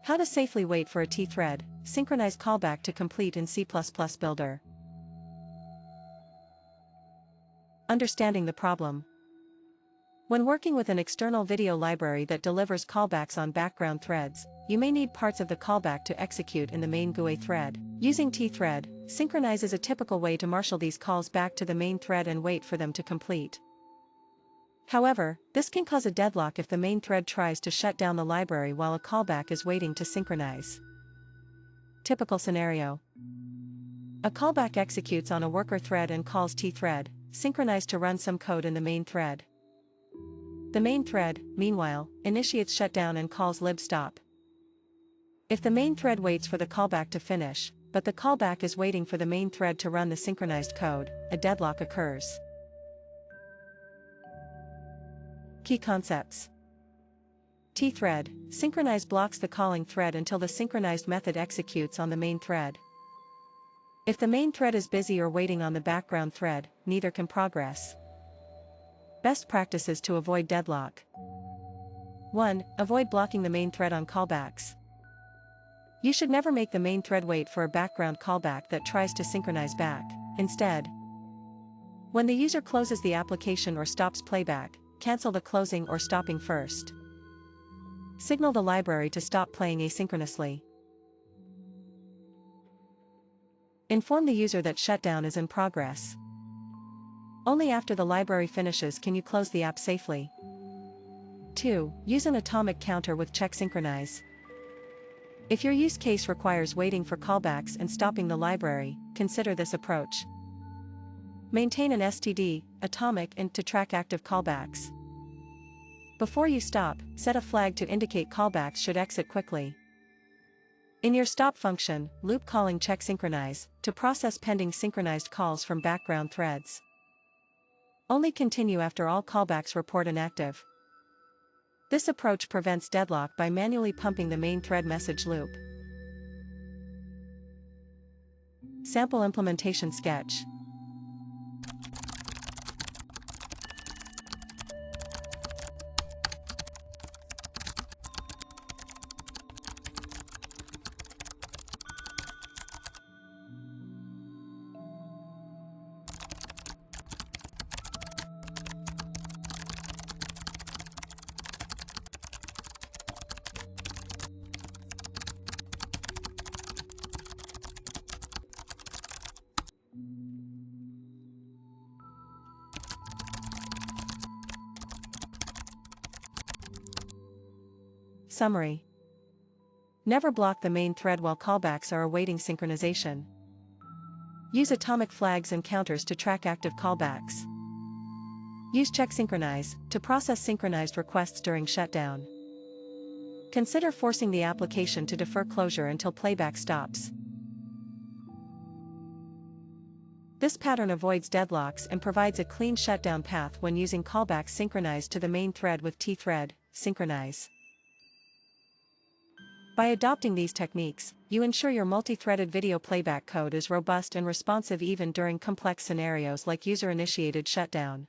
How to safely wait for a TThread, synchronize callback to complete in C++ Builder. Understanding the problem. When working with an external video library that delivers callbacks on background threads, you may need parts of the callback to execute in the main GUI thread. Using TThread, Synchronize is a typical way to marshal these calls back to the main thread and wait for them to complete. However, this can cause a deadlock if the main thread tries to shut down the library while a callback is waiting to synchronize. Typical scenario. A callback executes on a worker thread and calls TThread, Synchronize to run some code in the main thread. The main thread, meanwhile, initiates shutdown and calls libstop. If the main thread waits for the callback to finish, but the callback is waiting for the main thread to run the synchronized code, a deadlock occurs. Key concepts. TThread, Synchronize blocks the calling thread until the synchronized method executes on the main thread. If the main thread is busy or waiting on the background thread, neither can progress. Best practices to avoid deadlock. 1. Avoid blocking the main thread on callbacks. You should never make the main thread wait for a background callback that tries to synchronize back. Instead, when the user closes the application or stops playback, cancel the closing or stopping first. Signal the library to stop playing asynchronously. Inform the user that shutdown is in progress. Only after the library finishes can you close the app safely. 2. Use an atomic counter with check synchronize. If your use case requires waiting for callbacks and stopping the library, consider this approach. Maintain an STD, atomic int to track active callbacks. Before you stop, set a flag to indicate callbacks should exit quickly. In your stop function, loop calling check synchronize to process pending synchronized calls from background threads. Only continue after all callbacks report inactive. This approach prevents deadlock by manually pumping the main thread message loop. Sample implementation sketch. Summary. Never block the main thread while callbacks are awaiting synchronization. Use atomic flags and counters to track active callbacks. Use check synchronize to process synchronized requests during shutdown. Consider forcing the application to defer closure until playback stops. This pattern avoids deadlocks and provides a clean shutdown path when using callbacks synchronized to the main thread with TThread, Synchronize. By adopting these techniques, you ensure your multi-threaded video playback code is robust and responsive even during complex scenarios like user-initiated shutdown.